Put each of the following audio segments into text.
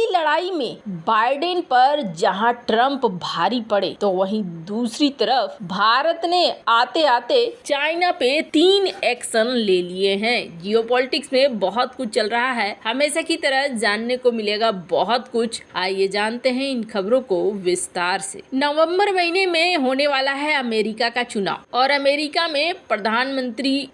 लड़ाई में बाइडेन पर जहां ट्रंप भारी पड़े तो वहीं दूसरी तरफ भारत ने आते आते चाइना पे 3 एक्शन ले लिए हैं। जियोपॉलिटिक्स में बहुत कुछ चल रहा है, हमेशा की तरह जानने को मिलेगा बहुत कुछ। आइए जानते हैं इन खबरों को विस्तार से। नवंबर महीने में होने वाला है अमेरिका का चुनाव और अमेरिका में प्रधानमंत्री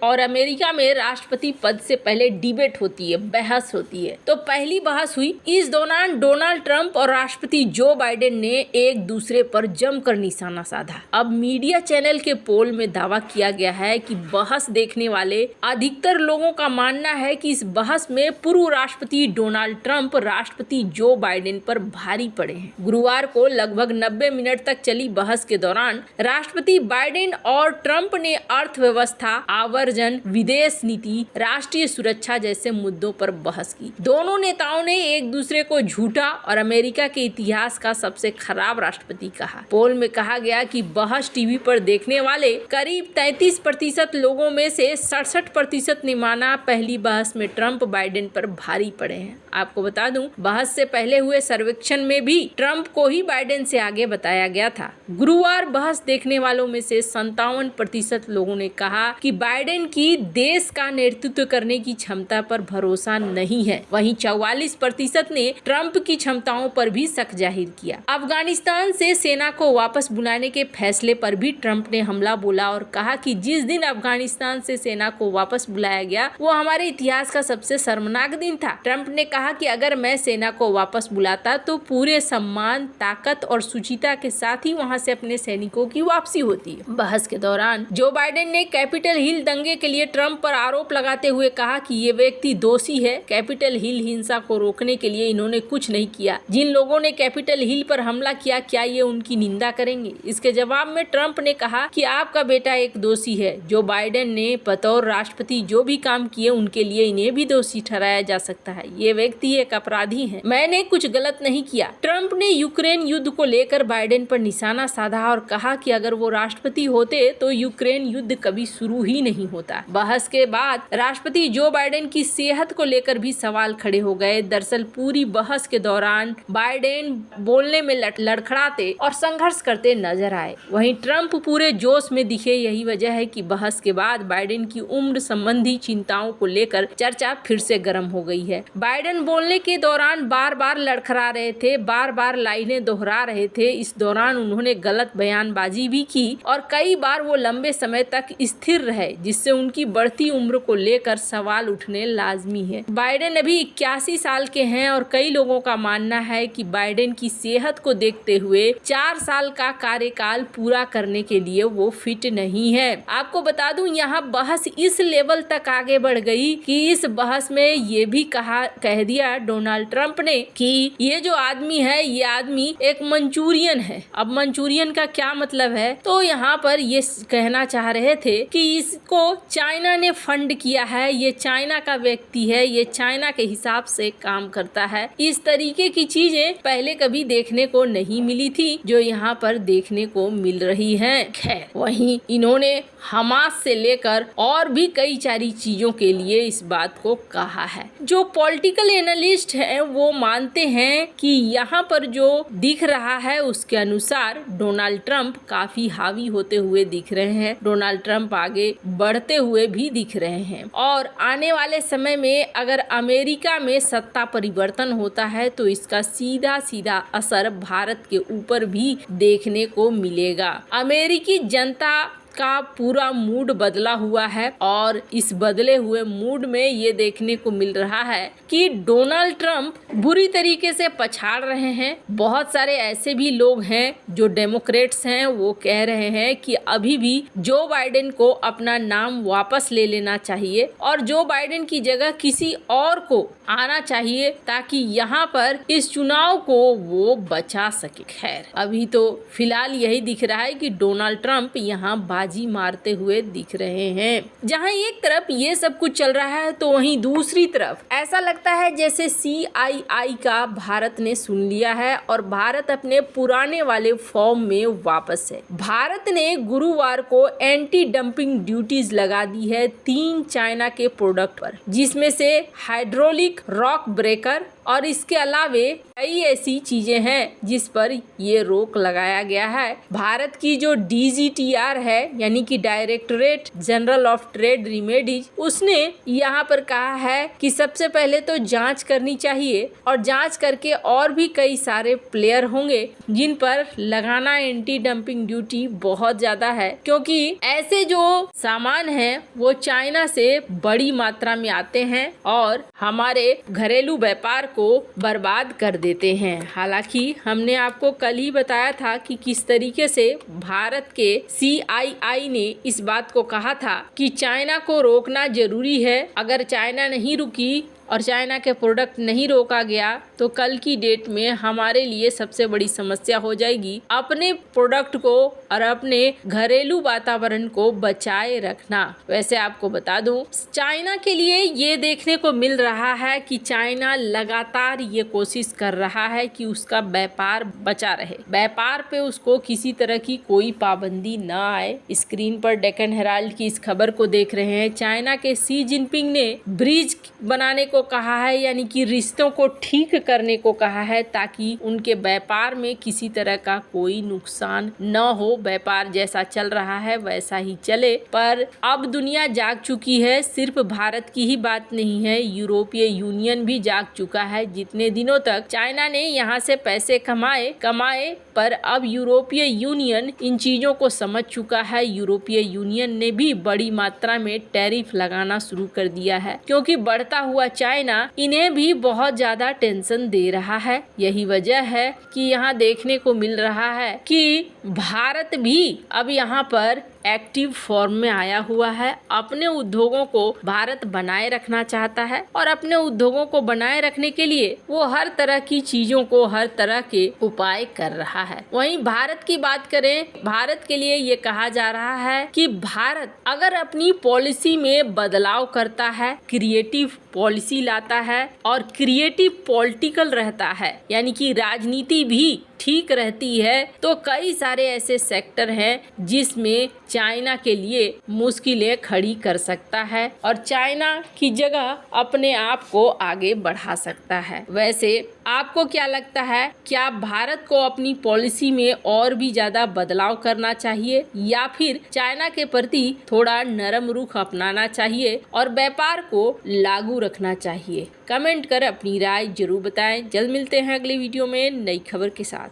और अमेरिका में राष्ट्रपति पद से पहले डिबेट होती है, बहस होती है। तो पहली बहस हुई। इस दौरान डोनाल्ड ट्रंप और राष्ट्रपति जो बाइडेन ने एक दूसरे पर जमकर निशाना साधा। अब मीडिया चैनल के पोल में दावा किया गया है कि बहस देखने वाले अधिकतर लोगों का मानना है कि इस बहस में पूर्व राष्ट्रपति डोनाल्ड ट्रंप राष्ट्रपति जो बाइडेन पर भारी पड़े हैं। गुरुवार को लगभग 90 मिनट तक चली बहस के दौरान राष्ट्रपति बाइडेन और ट्रंप ने अर्थव्यवस्था, आवर्जन, विदेश नीति, राष्ट्रीय सुरक्षा जैसे मुद्दों पर बहस की। दोनों नेताओं ने एक दूसरे को झूठा और अमेरिका के इतिहास का सबसे खराब राष्ट्रपति कहा। पोल में कहा गया कि बहस टीवी पर देखने वाले करीब 33% लोगों में से 67% ने माना पहली बहस में ट्रंप बाइडेन पर भारी पड़े हैं। आपको बता दूं, बहस से पहले हुए सर्वेक्षण में भी ट्रंप को ही बाइडेन से आगे बताया गया था। गुरुवार बहस देखने वालों में से 57% लोगों ने कहा कि बाइडेन की देश का नेतृत्व करने की क्षमता पर भरोसा नहीं है। वहीं 44% ने ट्रंप की क्षमताओं पर भी शक जाहिर किया। अफगानिस्तान से सेना को वापस बुलाने के फैसले पर भी ट्रंप ने हमला बोला और कहा कि जिस दिन अफगानिस्तान से सेना को वापस बुलाया गया वो हमारे इतिहास का सबसे शर्मनाक दिन था। ट्रंप ने कहा कि अगर मैं सेना को वापस बुलाता तो पूरे सम्मान, ताकत और सुचिता के साथ ही वहां से अपने सैनिकों की वापसी होती। बहस के दौरान जो बाइडेन ने कैपिटल हिल दंगे के लिए ट्रंप पर आरोप लगाते हुए कहा कि ये व्यक्ति दोषी है। कैपिटल हिल हिंसा को रोकने के लिए इन्होंने कुछ नहीं किया। जिन लोगों ने कैपिटल हिल पर हमला किया, क्या ये उनकी निंदा करेंगे? इसके जवाब में ट्रंप ने कहा कि आपका बेटा एक दोषी है। जो बाइडेन ने बतौर राष्ट्रपति जो भी काम किए उनके लिए इन्हें भी दोषी ठहराया जा सकता है। ये व्यक्ति एक अपराधी है, मैंने कुछ गलत नहीं किया। ट्रंप ने यूक्रेन युद्ध को लेकर बाइडेन पर निशाना साधा और कहा कि अगर वो राष्ट्रपति होते तो यूक्रेन युद्ध कभी शुरू ही नहीं होता। बहस के बाद राष्ट्रपति जो बाइडेन की सेहत को लेकर भी सवाल खड़े हो गए। दरअसल पूरी बहस के दौरान बाइडेन बोलने में लड़खड़ाते और संघर्ष करते नजर आए। वहीं ट्रंप पूरे जोश में दिखे। यही वजह है कि बहस के बाद बाइडेन की उम्र संबंधी चिंताओं को लेकर चर्चा फिर से गर्म हो गई है। बाइडेन बोलने के दौरान बार बार लड़खड़ा रहे थे, बार बार लाइनें दोहरा रहे थे। इस दौरान उन्होंने गलत बयानबाजी भी की और कई बार वो लंबे समय तक स्थिर रहे, जिससे उनकी बढ़ती उम्र को लेकर सवाल उठने लाजमी है। बाइडेन अभी 81 साल के हैं और कई लोगों का मानना है कि बाइडेन की सेहत को देखते हुए 4 साल का कार्यकाल पूरा करने के लिए वो फिट नहीं है। आपको बता दूं, यहाँ बहस इस लेवल तक आगे बढ़ गई कि इस बहस में ये भी कह दिया डोनाल्ड ट्रंप ने कि ये जो आदमी है ये आदमी एक मंचूरियन है। अब मंचूरियन का क्या मतलब है? तो यहाँ पर ये कहना चाह रहे थे कि इसको चाइना ने फंड किया है, ये चाइना का व्यक्ति है, ये चाइना के हिसाब से काम करता है। इस तरीके की चीजें पहले कभी देखने को नहीं मिली थी जो यहाँ पर देखने को मिल रही हैं। खैर, वहीं इन्होंने हमास से लेकर और भी कई सारी चीजों के लिए इस बात को कहा है। जो पॉलिटिकल एनालिस्ट हैं वो मानते हैं कि यहाँ पर जो दिख रहा है उसके अनुसार डोनाल्ड ट्रंप काफी हावी होते हुए दिख रहे हैं। डोनाल्ड ट्रंप आगे बढ़ते हुए भी दिख रहे हैं और आने वाले समय में अगर अमेरिका में सत्ता परिवर्तन होता है तो इसका सीधा सीधा असर भारत के ऊपर भी देखने को मिलेगा। अमेरिकी जनता का पूरा मूड बदला हुआ है और इस बदले हुए मूड में ये देखने को मिल रहा है कि डोनाल्ड ट्रंप बुरी तरीके से पछाड़ रहे हैं। बहुत सारे ऐसे भी लोग हैं जो डेमोक्रेट्स हैं, वो कह रहे हैं कि अभी भी जो बाइडेन को अपना नाम वापस ले लेना चाहिए और जो बाइडेन की जगह किसी और को आना चाहिए ताकि यहाँ पर इस चुनाव को वो बचा सके। खैर, अभी तो फिलहाल यही दिख रहा है कि डोनाल्ड ट्रंप यहाँ बाजी मारते हुए दिख रहे हैं। जहां एक तरफ ये सब कुछ चल रहा है तो वहीं दूसरी तरफ ऐसा लगता है जैसे CII का भारत ने सुन लिया है और भारत अपने पुराने वाले फॉर्म में वापस है। भारत ने गुरुवार को एंटी डंपिंग ड्यूटीज लगा दी है 3 चाइना के प्रोडक्ट पर, जिसमें से हाइड्रोलिक, रॉक ब्रेकर और इसके अलावे कई ऐसी चीजें हैं जिस पर ये रोक लगाया गया है। भारत की जो DGTR है यानी कि directorate general of trade remedies, उसने यहाँ पर कहा है कि सबसे पहले तो जांच करनी चाहिए और जांच करके और भी कई सारे प्लेयर होंगे जिन पर लगाना एंटी डंपिंग ड्यूटी बहुत ज्यादा है, क्योंकि ऐसे जो सामान हैं वो चाइना से बड़ी मात्रा में आते हैं और हमारे घरेलू व्यापार को बर्बाद कर देते हैं। हालांकि हमने आपको कल ही बताया था कि किस तरीके से भारत के CII ने इस बात को कहा था कि चाइना को रोकना जरूरी है। अगर चाइना नहीं रुकी और चाइना के प्रोडक्ट नहीं रोका गया तो कल की डेट में हमारे लिए सबसे बड़ी समस्या हो जाएगी अपने प्रोडक्ट को और अपने घरेलू वातावरण को बचाए रखना। वैसे आपको बता दूं, चाइना के लिए ये देखने को मिल रहा है कि चाइना लगातार ये कोशिश कर रहा है कि उसका व्यापार बचा रहे, व्यापार पे उसको किसी तरह की कोई पाबंदी न आए। स्क्रीन पर डेक्कन हेराल्ड की इस खबर को देख रहे हैं। चाइना के शी जिनपिंग ने ब्रिज बनाने को कहा है, यानी कि रिश्तों को ठीक करने को कहा है ताकि उनके व्यापार में किसी तरह का कोई नुकसान न हो। व्यापार जैसा चल रहा है वैसा ही चले। पर अब दुनिया जाग चुकी है, सिर्फ भारत की ही बात नहीं है, यूरोपीय यूनियन भी जाग चुका है। जितने दिनों तक चाइना ने यहाँ से पैसे कमाए पर अब यूरोपीय यूनियन इन चीजों को समझ चुका है। यूरोपीय यूनियन ने भी बड़ी मात्रा में टैरिफ लगाना शुरू कर दिया है, क्योंकि बढ़ता हुआ चाइना इन्हें भी बहुत ज्यादा टेंशन दे रहा है। यही वजह है कि यहाँ देखने को मिल रहा है कि भारत भी अब यहाँ पर एक्टिव फॉर्म में आया हुआ है। अपने उद्योगों को भारत बनाए रखना चाहता है और अपने उद्योगों को बनाए रखने के लिए वो हर तरह की चीजों को, हर तरह के उपाय कर रहा है। वहीं भारत की बात करें, भारत के लिए ये कहा जा रहा है कि भारत अगर अपनी पॉलिसी में बदलाव करता है, क्रिएटिव पॉलिसी लाता है और क्रिएटिव पॉलिटिकल रहता है, यानी कि राजनीति भी ठीक रहती है, तो कई सारे ऐसे सेक्टर हैं जिसमें चाइना के लिए मुश्किलें खड़ी कर सकता है और चाइना की जगह अपने आप को आगे बढ़ा सकता है। वैसे आपको क्या लगता है, क्या भारत को अपनी पॉलिसी में और भी ज्यादा बदलाव करना चाहिए या फिर चाइना के प्रति थोड़ा नरम रुख अपनाना चाहिए और व्यापार को लागू रखना चाहिए? कमेंट कर अपनी राय जरूर बताएं। जल्द मिलते हैं अगले वीडियो में नई खबर के साथ।